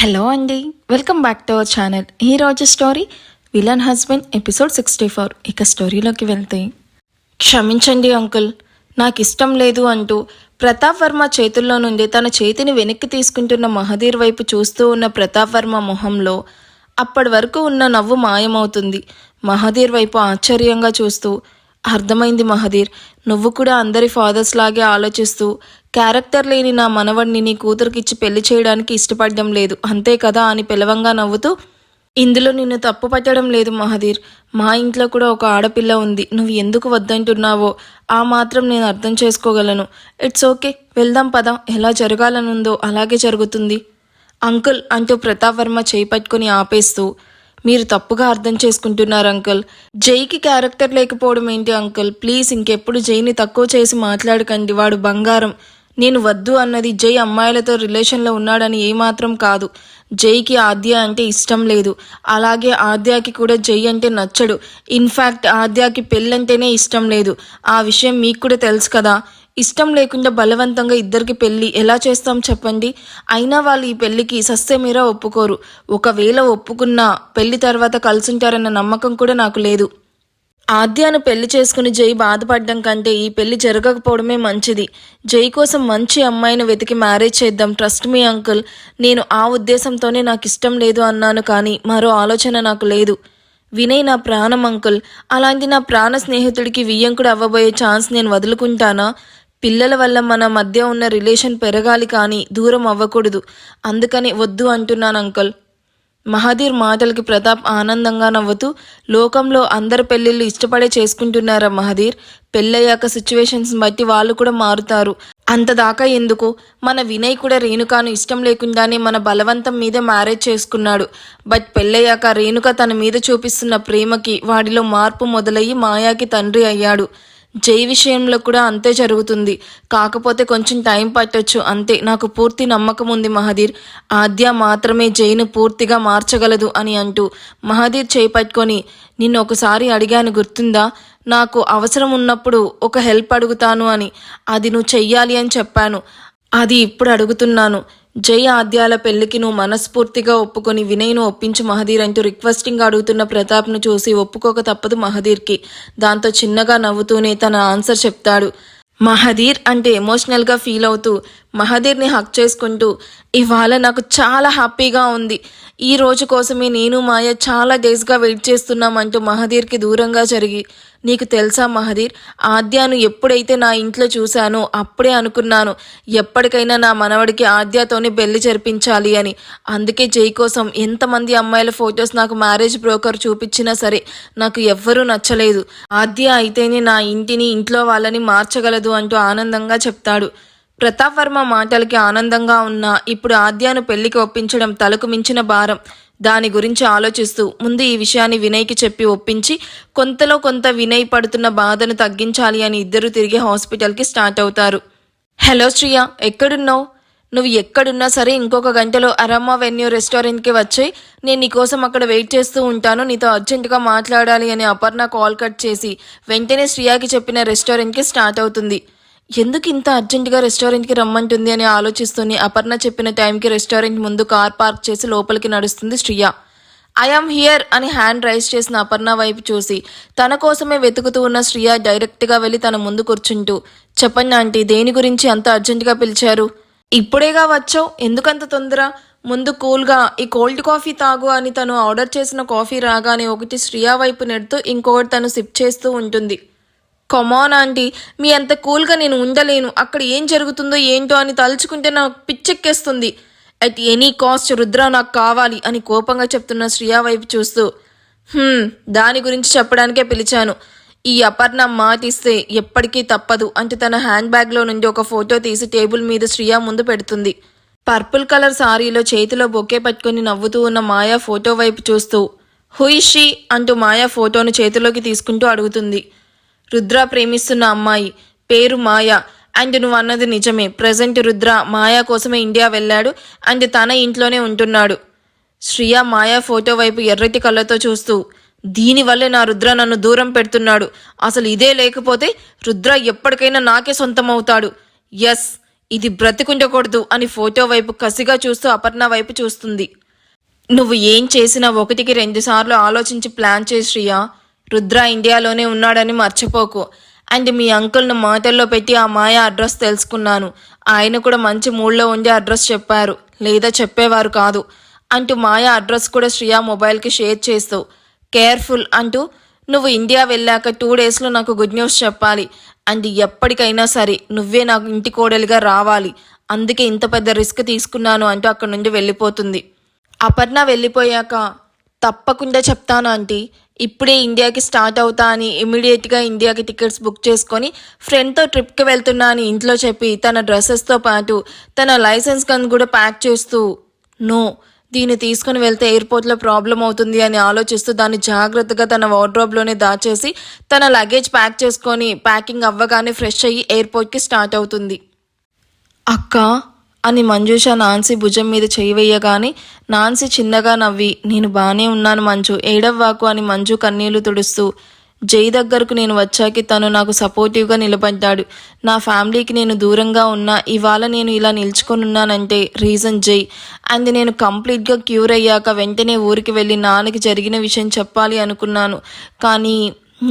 Hello అండి, welcome back to our channel. ఈరోజు story villain husband episode 64. ఇక స్టోరీలోకి వెళ్తే, క్షమించండి అంకుల్, నాకు ఇష్టం లేదు అంటూ ప్రతాప్ వర్మ చేతుల్లో నుండి తన చేతిని వెనక్కి తీసుకుంటున్న మహదీర్ వైపు చూస్తూ ఉన్న ప్రతాప్ వర్మ మొహంలో అప్పటి వరకు ఉన్న నవ్వు మాయమవుతుంది. మహదీర్ వైపు ఆశ్చర్యంగా చూస్తూ, అర్థమైంది మహదీర్, నువ్వు కూడా అందరి ఫాదర్స్ లాగే ఆలోచిస్తూ క్యారెక్టర్ లేని నా మనవడిని నీ కూతురికిచ్చి పెళ్లి చేయడానికి ఇష్టపడడం లేదు, అంతే కదా అని పిలవంగా నవ్వుతూ, ఇందులో నిన్ను తప్పు పట్టడం లేదు మహదీర్, మా ఇంట్లో కూడా ఒక ఆడపిల్ల ఉంది, నువ్వు ఎందుకు వద్దంటున్నావో ఆ మాత్రం నేను అర్థం చేసుకోగలను. ఇట్స్ ఓకే, వెళ్దాం పద, ఎలా జరగాలనుందో అలాగే జరుగుతుంది అంకుల్ అంటూ ప్రతాప్ వర్మ చేయి పట్టుకుని ఆపేస్తూ, మీరు తప్పుగా అర్థం చేసుకుంటున్నారు అంకుల్, జైకి క్యారెక్టర్ లేకపోవడం ఏంటి అంకుల్, ప్లీజ్ ఇంకెప్పుడు జైని తక్కువ చేసి మాట్లాడకండి, వాడు బంగారం. నేను వద్దు అన్నది జై అమ్మాయిలతో రిలేషన్లో ఉన్నాడని ఏమాత్రం కాదు. జైకి ఆద్య అంటే ఇష్టం లేదు, అలాగే ఆద్యాకి కూడా జై అంటే నచ్చడు. ఇన్ఫ్యాక్ట్ ఆద్యాకి పెళ్ళంటేనే ఇష్టం లేదు. ఆ విషయం మీకు కూడా తెలుసు కదా. ఇష్టం లేకుండా బలవంతంగా ఇద్దరికి పెళ్ళి ఎలా చేస్తాం చెప్పండి. అయినా వాళ్ళు ఈ పెళ్ళికి సస్యమీరా ఒప్పుకోరు. ఒకవేళ ఒప్పుకున్నా పెళ్లి తర్వాత కలిసుంటారన్న నమ్మకం కూడా నాకు లేదు. ఆద్యాను పెళ్లి చేసుకుని జై బాధపడడం కంటే ఈ పెళ్లి జరగకపోవడమే మంచిది. జై కోసం మంచి అమ్మాయిని వెతికి మ్యారేజ్ చేద్దాం. ట్రస్ట్ మీ అంకుల్, నేను ఆ ఉద్దేశంతోనే నాకు ఇష్టం లేదు అన్నాను, కానీ మరో ఆలోచన నాకు లేదు. వినయ్ నా ప్రాణం అంకుల్, అలాంటి నా ప్రాణ స్నేహితుడికి వియ్యంకుడు అవ్వబోయే ఛాన్స్ నేను వదులుకుంటానా? పిల్లల వల్ల మన మధ్య ఉన్న రిలేషన్ పెరగాలి కానీ దూరం అవ్వకూడదు, అందుకని వద్దు అంటున్నాను అంకుల్. మహదీర్ మాటలకి ప్రతాప్ ఆనందంగా నవ్వుతూ, లోకంలో అందరు పెళ్ళిళ్ళు ఇష్టపడే చేసుకుంటున్నారా మహదీర్? పెళ్ళయ్యాక సిచ్యువేషన్స్ బట్టి వాళ్ళు కూడా మారుతారు, అంతదాకా ఎందుకు? మన వినయ్ కూడా రేణుకాను ఇష్టం లేకుండానే మన బలవంతం మీద మ్యారేజ్ చేసుకున్నాడు. బట్ పెళ్ళయ్యాక రేణుక తన మీద చూపిస్తున్న ప్రేమకి వాడిలో మార్పు మొదలయ్యి మాయాకి తండ్రి అయ్యాడు. జై విషయంలో కూడా అంతే జరుగుతుంది, కాకపోతే కొంచెం టైం పట్టొచ్చు అంతే. నాకు పూర్తి నమ్మకం ఉంది మహదీర్, ఆద్య మాత్రమే జైను పూర్తిగా మార్చగలదు అని అంటూ మహదీర్ చేయి పట్టుకొని, నిన్ను ఒకసారి అడిగాను గుర్తుందా? నాకు అవసరం ఉన్నప్పుడు ఒక హెల్ప్ అడుగుతాను అని, అది నువ్వు చెయ్యాలి అని చెప్పాను. అది ఇప్పుడు అడుగుతున్నాను. జై ఆద్యాల పెళ్లికి నువ్వు మనస్ఫూర్తిగా ఒప్పుకొని వినయ్ను ఒప్పించు మహదీర్ అంటూ రిక్వెస్టింగ్ అడుగుతున్న ప్రతాప్ను చూసి ఒప్పుకోక తప్పదు మహదీర్కి. దాంతో చిన్నగా నవ్వుతూనే తన ఆన్సర్ చెప్తాడు. మహదీర్ అంటే ఎమోషనల్గా ఫీల్ అవుతూ మహదీర్ని హక్ చేసుకుంటూ, ఇవాళ నాకు చాలా హ్యాపీగా ఉంది, ఈ రోజు కోసమే నేను మాయ చాలా డేస్గా వెయిట్ చేస్తున్నామంటూ మహదీర్కి దూరంగా జరిగి, నీకు తెలుసా మహదీర్, ఆద్యాను ఎప్పుడైతే నా ఇంట్లో చూశానో అప్పుడే అనుకున్నాను ఎప్పటికైనా నా మనవడికి ఆద్యతోనే పెళ్లి జరిపించాలి అని. అందుకే జై కోసం ఎంతమంది అమ్మాయిల ఫొటోస్ నాకు మ్యారేజ్ బ్రోకర్ చూపించినా సరే నాకు ఎవ్వరూ నచ్చలేదు. ఆద్య అయితేనే నా ఇంటిని ఇంట్లో వాళ్ళని మార్చగలదు అంటూ ఆనందంగా చెప్తాడు. ప్రతాప్ వర్మ మాటలకి ఆనందంగా ఉన్నా ఇప్పుడు ఆద్యాను పెళ్లికి ఒప్పించడం తలకు మించిన భారం. దాని గురించి ఆలోచిస్తూ ముందు ఈ విషయాన్ని వినయ్కి చెప్పి ఒప్పించి కొంతలో కొంత వినయ్ పడుతున్న బాధను తగ్గించాలి అని ఇద్దరు తిరిగి హాస్పిటల్కి స్టార్ట్ అవుతారు. హలో శ్రియ, ఎక్కడున్నావు? నువ్వు ఎక్కడున్నా సరే ఇంకొక గంటలో అరమ్మ వెన్యూ రెస్టారెంట్కి వచ్చి నేను నీకోసం అక్కడ వెయిట్ చేస్తూ ఉంటాను, నీతో అర్జెంటుగా మాట్లాడాలి అని అపర్ణ కాల్ కట్ చేసి వెంటనే శ్రియాకి చెప్పిన రెస్టారెంట్కి స్టార్ట్ అవుతుంది. ఎందుకు ఇంత అర్జెంటుగా రెస్టారెంట్కి రమ్మంటుంది అని ఆలోచిస్తూనే అపర్ణ చెప్పిన టైంకి రెస్టారెంట్ ముందు కార్ పార్క్ చేసి లోపలికి నడుస్తుంది శ్రియ. ఐఆమ్ హియర్ అని హ్యాండ్ రైజ్ చేసిన అపర్ణ వైపు చూసి తన కోసమే వెతుకుతూ ఉన్న శ్రియ డైరెక్ట్గా వెళ్ళి తన ముందు కూర్చుంటూ, చెప్పండి ఆంటీ, దేని గురించి అంత అర్జెంటుగా పిలిచారు? ఇప్పుడేగా వచ్చావు, ఎందుకంత తొందర? ముందు కూల్గా ఈ కోల్డ్ కాఫీ తాగు అని తను ఆర్డర్ చేసిన కాఫీ రాగానే ఒకటి శ్రియ వైపు నెడుతూ ఇంకొకటి తను సిప్ చేస్తూ ఉంటుంది. కమాన్ ఆంటీ, మీ అంత కూల్గా నేను ఉండలేను, అక్కడ ఏం జరుగుతుందో ఏంటో అని తలుచుకుంటే నాకు పిచ్చెక్కేస్తుంది. అట్ ఎనీ కాస్ట్ రుద్ర నాకు కావాలి అని కోపంగా చెప్తున్న శ్రియ వైపు చూస్తూ, దాని గురించి చెప్పడానికే పిలిచాను. ఈ అపర్ణ మాటిస్తే ఎప్పటికీ తప్పదు అంటూ తన హ్యాండ్ బ్యాగ్లో నుండి ఒక ఫోటో తీసి టేబుల్ మీద శ్రియ ముందు పెడుతుంది. పర్పుల్ కలర్ సారీలో చేతిలో బొకే పట్టుకుని నవ్వుతూ ఉన్న మాయా ఫోటో వైపు చూస్తూ, హూ ఇస్ షీ అంటూ మాయా ఫోటోను చేతిలోకి తీసుకుంటూ అడుగుతుంది. రుద్ర ప్రేమిస్తున్న అమ్మాయి, పేరు మాయా. అండ్ నువ్వు అన్నది నిజమే, ప్రజెంట్ రుద్ర మాయా కోసమే ఇండియా వెళ్ళాడు అండ్ తన ఇంట్లోనే ఉంటున్నాడు. శ్రియ మాయా ఫోటో వైపు ఎర్రటి కళ్ళతో చూస్తూ, దీనివల్లే నా రుద్ర నన్ను దూరం పెడుతున్నాడు, అసలు ఇదే లేకపోతే రుద్ర ఎప్పటికైనా నాకే సొంతం అవుతాడు. ఎస్, ఇది బ్రతికుండకూడదు అని ఫోటో వైపు కసిగా చూస్తూ అపర్ణ వైపు చూస్తుంది. నువ్వు ఏం చేసినా 1కి 2 సార్లు ఆలోచించి ప్లాన్ చేయి శ్రియా. రుద్ర ఇండియాలోనే ఉన్నాడని మర్చిపోకు. అండ్ మీ అంకుల్ను మాటల్లో పెట్టి ఆ మాయ అడ్రస్ తెలుసుకున్నాను. ఆయన కూడా మంచి మూడ్లో ఉండి అడ్రస్ చెప్పారు, లేదా చెప్పేవారు కాదు అంటూ మాయ అడ్రస్ కూడా శ్రియా మొబైల్కి షేర్ చేస్తూ కేర్ఫుల్ అంటూ నువ్వు ఇండియా వెళ్ళాక 2 డేస్లో నాకు గుడ్ న్యూస్ చెప్పాలి. అండ్ ఎప్పటికైనా సరే నువ్వే నాకు ఇంటి కోడలిగా రావాలి. అందుకే ఇంత పెద్ద రిస్క్ తీసుకున్నాను అంటూ అక్కడి నుండి వెళ్ళిపోతుంది. అపర్ణ వెళ్ళిపోయాక తప్పకుండా చెప్తాను ఆంటీ, ఇప్పుడే ఇండియాకి స్టార్ట్ అవుతా అని ఇమీడియట్గా ఇండియాకి టికెట్స్ బుక్ చేసుకొని ఫ్రెండ్తో ట్రిప్కి వెళ్తున్నా అని ఇంట్లో చెప్పి తన డ్రెస్సెస్తో పాటు తన లైసెన్స్ గన్ కూడా ప్యాక్ చేస్తూ నో, దీన్ని తీసుకుని వెళ్తే ఎయిర్పోర్ట్లో ప్రాబ్లం అవుతుంది అని ఆలోచిస్తూ దాన్ని జాగ్రత్తగా తన వార్డ్రోబ్లోనే దాచేసి తన లగేజ్ ప్యాక్ చేసుకొని ప్యాకింగ్ అవ్వగానే ఫ్రెష్ అయ్యి ఎయిర్పోర్ట్కి స్టార్ట్ అవుతుంది. అక్క అని మంజుష నాన్సీ భుజం మీద చేయి వేయగానే నాన్సీ చిన్నగా నవ్వి నేను బాగానే ఉన్నాను మంజు, ఏడవ్వాకు అని మంజు కన్నీళ్లు తుడుస్తూ జై దగ్గరకు నేను వచ్చాకి తను నాకు సపోర్టివ్గా నిలబడ్డాడు. నా ఫ్యామిలీకి నేను దూరంగా ఉన్నా ఇవాళ నేను ఇలా నిల్చుకొనున్నానంటే రీజన్ జై. అండ్ నేను కంప్లీట్గా క్యూర్ అయ్యాక వెంటనే ఊరికి వెళ్ళి నాన్నకి జరిగిన విషయం చెప్పాలి అనుకున్నాను. కానీ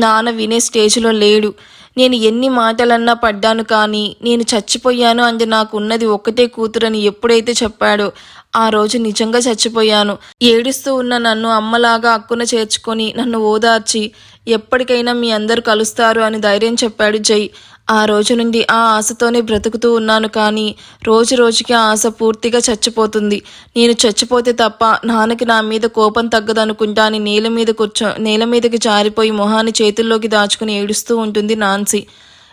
నాన్న వినే స్టేజ్లో లేడు. నేను ఎన్ని మాటలన్నా పడ్డాను, కానీ నేను చచ్చిపోయాను అండ్ నాకు ఉన్నది ఒక్కటే కూతురని ఎప్పుడైతే చెప్పాడో ఆ రోజు నిజంగా చచ్చిపోయాను. ఏడుస్తూ ఉన్న నన్ను అమ్మలాగా అక్కున చేర్చుకొని నన్ను ఓదార్చి ఎప్పటికైనా మీ అందరూ కలుస్తారు అని ధైర్యం చెప్పాడు జై. ఆ రోజు నుండి ఆ ఆశతోనే బ్రతుకుతూ ఉన్నాను. కానీ రోజు రోజుకి ఆ ఆశ పూర్తిగా చచ్చిపోతుంది. నేను చచ్చిపోతే తప్ప నాన్నకి నా మీద కోపం తగ్గదనుకుంటా అని నేల మీదకి జారిపోయి మొహాన్ని చేతుల్లోకి దాచుకుని ఏడుస్తూ ఉంటుంది నాన్సీ.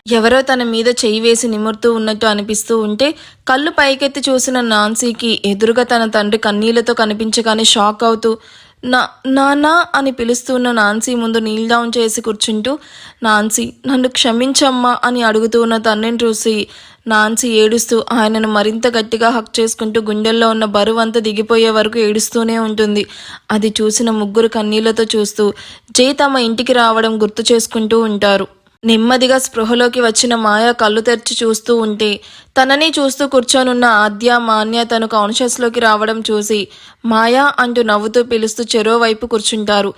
ఎవరో తన మీద చెయ్యి వేసి నిమురుతూ ఉన్నట్టు అనిపిస్తూ ఉంటే కళ్ళు పైకెత్తి చూసిన నాన్సీకి ఎదురుగా తన తండ్రి కన్నీళ్లతో కనిపించగానే షాక్ అవుతూ నాన్నా అని పిలుస్తున్న నాన్సీ ముందు నీల్ డౌన్ చేసి కూర్చుంటూ నాన్సీ నన్ను క్షమించమ్మా అని అడుగుతూ ఉన్న తండ్రిని చూసి నాన్సీ ఏడుస్తూ ఆయనను మరింత గట్టిగా హక్ చేసుకుంటూ గుండెల్లో ఉన్న బరువంతా దిగిపోయే వరకు ఏడుస్తూనే ఉంటుంది. అది చూసిన ముగ్గురు కన్నీళ్లతో చూస్తూ జై తమ ఇంటికి రావడం గుర్తు చేసుకుంటూ ఉంటారు. నెమ్మదిగా స్పృహలోకి వచ్చిన మాయ కళ్ళు తెరిచి చూస్తూ ఉంటే తనని చూస్తూ కూర్చొనున్న ఆద్య మాన్య తను కాన్షియస్లోకి రావడం చూసి మాయా అంటూ నవ్వుతూ పిలుస్తూ చెరో వైపు కూర్చుంటారు.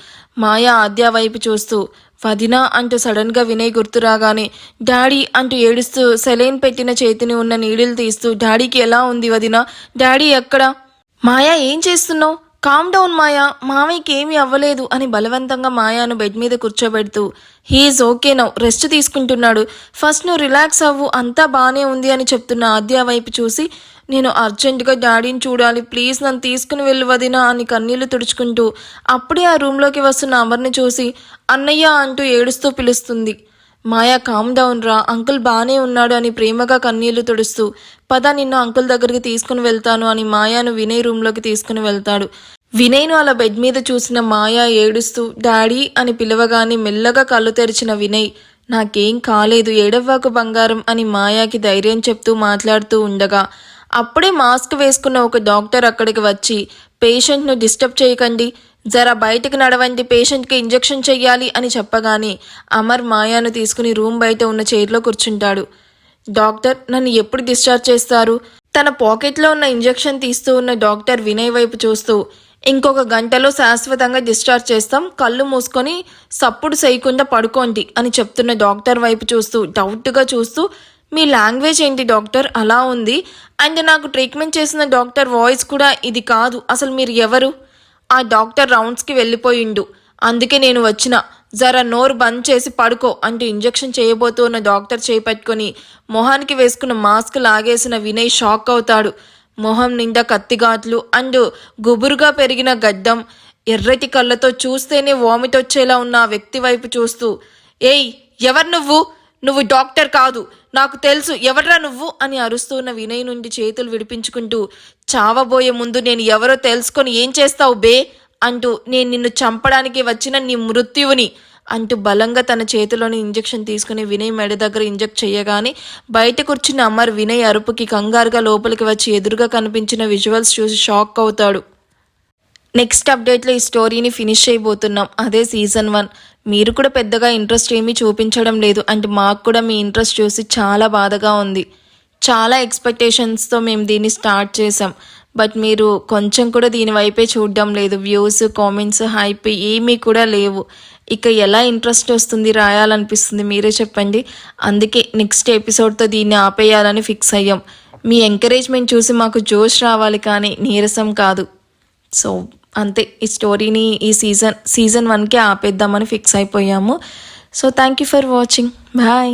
మాయ ఆద్య వైపు చూస్తూ వదినా అంటూ సడన్గా వినయ్ గుర్తు రాగానే డాడీ అంటూ ఏడుస్తూ సెలైన్ పెట్టిన చేతిని ఉన్న నీడిల్ తీస్తూ డాడీకి ఎలా ఉంది వదినా, డాడీ ఎక్కడా? మాయా ఏం చేస్తున్నావు? కామ్ డౌన్ మాయా, మామయ్యకి ఏమీ అవ్వలేదు అని బలవంతంగా మాయాను బెడ్ మీద కూర్చోబెడుతూ హీఈస్ ఓకే నౌ, రెస్ట్ తీసుకుంటున్నాడు, ఫస్ట్ నువ్వు రిలాక్స్ అవ్వు, అంతా బాగానే ఉంది అని చెప్తున్న ఆద్య వైపు చూసి నేను అర్జెంటుగా డాడీని చూడాలి, ప్లీజ్ నన్ను తీసుకుని వెళ్ళు వదినా అని కన్నీళ్లు తుడుచుకుంటూ అప్పుడే ఆ రూమ్లోకి వస్తున్న అమర్ని చూసి అన్నయ్య అంటూ ఏడుస్తూ పిలుస్తుంది. మాయా కామ్ డౌన్ రా, అంకుల్ బాగానే ఉన్నాడు అని ప్రేమగా కన్నీళ్లు తుడుస్తూ పద నిన్ను అంకుల్ దగ్గరికి తీసుకుని వెళ్తాను అని మాయాను వినయ్ రూమ్లోకి తీసుకుని వెళ్తాడు. వినయ్ను అలా బెడ్ మీద చూసిన మాయా ఏడుస్తూ డాడీ అని పిలవగానే మెల్లగా కళ్ళు తెరిచిన వినయ్ నాకేం కాలేదు, ఏడవ్వాకు బంగారం అని మాయాకి ధైర్యం చెప్తూ మాట్లాడుతూ ఉండగా అప్పుడే మాస్క్ వేసుకున్న ఒక డాక్టర్ అక్కడికి వచ్చి పేషెంట్ను డిస్టర్బ్ చేయకండి, జరా బయటకు నడవండి, పేషెంట్కి ఇంజెక్షన్ చెయ్యాలి అని చెప్పగానే అమర్ మాయాను తీసుకుని రూమ్ బయట ఉన్న చైర్లో కూర్చుంటాడు. డాక్టర్ నన్ను ఎప్పుడు డిశ్చార్జ్ చేస్తారు? తన పాకెట్లో ఉన్న ఇంజెక్షన్ తీస్తూ ఉన్న డాక్టర్ వినయ్ వైపు చూస్తూ ఇంకొక గంటలో శాశ్వతంగా డిశ్చార్జ్ చేస్తాం, కళ్ళు మూసుకొని సప్పుడు చేయకుండా పడుకోండి అని చెప్తున్న డాక్టర్ వైపు చూస్తూ డౌట్గా చూస్తూ మీ లాంగ్వేజ్ ఏంటి డాక్టర్ అలా ఉంది, అండ్ నాకు ట్రీట్మెంట్ చేసిన డాక్టర్ వాయిస్ కూడా ఇది కాదు, అసలు మీరు ఎవరు? ఆ డాక్టర్ రౌండ్స్కి వెళ్ళిపోయిండు, అందుకే నేను వచ్చిన, జరా నోరు బంద్ చేసి పడుకో అంటూ ఇంజెక్షన్ చేయబోతూ ఉన్న డాక్టర్ చేపట్టుకొని మొహానికి వేసుకున్న మాస్క్ లాగేసిన వినయ్ షాక్ అవుతాడు. మొహం నిండా కత్తిఘాట్లు అండ్ గుబురుగా పెరిగిన గడ్డం, ఎర్రటి కళ్ళతో చూస్తేనే వామిట్ వచ్చేలా ఉన్న ఆ వ్యక్తి వైపు చూస్తూ ఏయ్ ఎవరు నువ్వు డాక్టర్ కాదు, నాకు తెలుసు ఎవడ్రా నువ్వు అని అరుస్తూ ఉన్న వినయ్ నుండి చేతులు విడిపించుకుంటూ చావబోయే ముందు నేను ఎవరో తెలుసుకొని ఏం చేస్తావు బే అంటూ నేను నిన్ను చంపడానికి వచ్చిన నీ మృత్యువుని అంటూ బలంగా తన చేతిలోని ఇంజెక్షన్ తీసుకుని వినయ్ మెడ దగ్గర ఇంజెక్ట్ చేయగానే బయట కూర్చున్న అమర్ వినయ్ అరుపుకి కంగారుగా లోపలికి వచ్చి ఎదురుగా కనిపించిన విజువల్స్ చూసి షాక్ అవుతాడు. నెక్స్ట్ అప్డేట్లో ఈ స్టోరీని ఫినిష్ చేయబోతున్నాం, అదే సీజన్ 1. మీరు కూడా పెద్దగా ఇంట్రెస్ట్ ఏమీ చూపించడం లేదు, అండ్ మాకు కూడా మీ ఇంట్రెస్ట్ చూసి చాలా బాధగా ఉంది. చాలా ఎక్స్పెక్టేషన్స్తో మేము దీన్ని స్టార్ట్ చేసాం. బట్ మీరు కొంచెం కూడా దీని వైపే చూడడం లేదు. వ్యూస్, కామెంట్స్, హైప్ ఏమీ కూడా లేవు. ఇక ఎలా ఇంట్రెస్ట్ వస్తుంది, రాయాలనిపిస్తుంది మీరే చెప్పండి. అందుకే నెక్స్ట్ ఎపిసోడ్తో దీన్ని ఆపేయాలని ఫిక్స్ అయ్యాం. మీ ఎంకరేజ్మెంట్ చూసి మాకు జోష్ రావాలి కానీ నీరసం కాదు. సో అంతే, ఈ స్టోరీని ఈ సీజన్ 1కే ఆపేద్దామని ఫిక్స్ అయిపోయాము. So thank you for watching. Bye.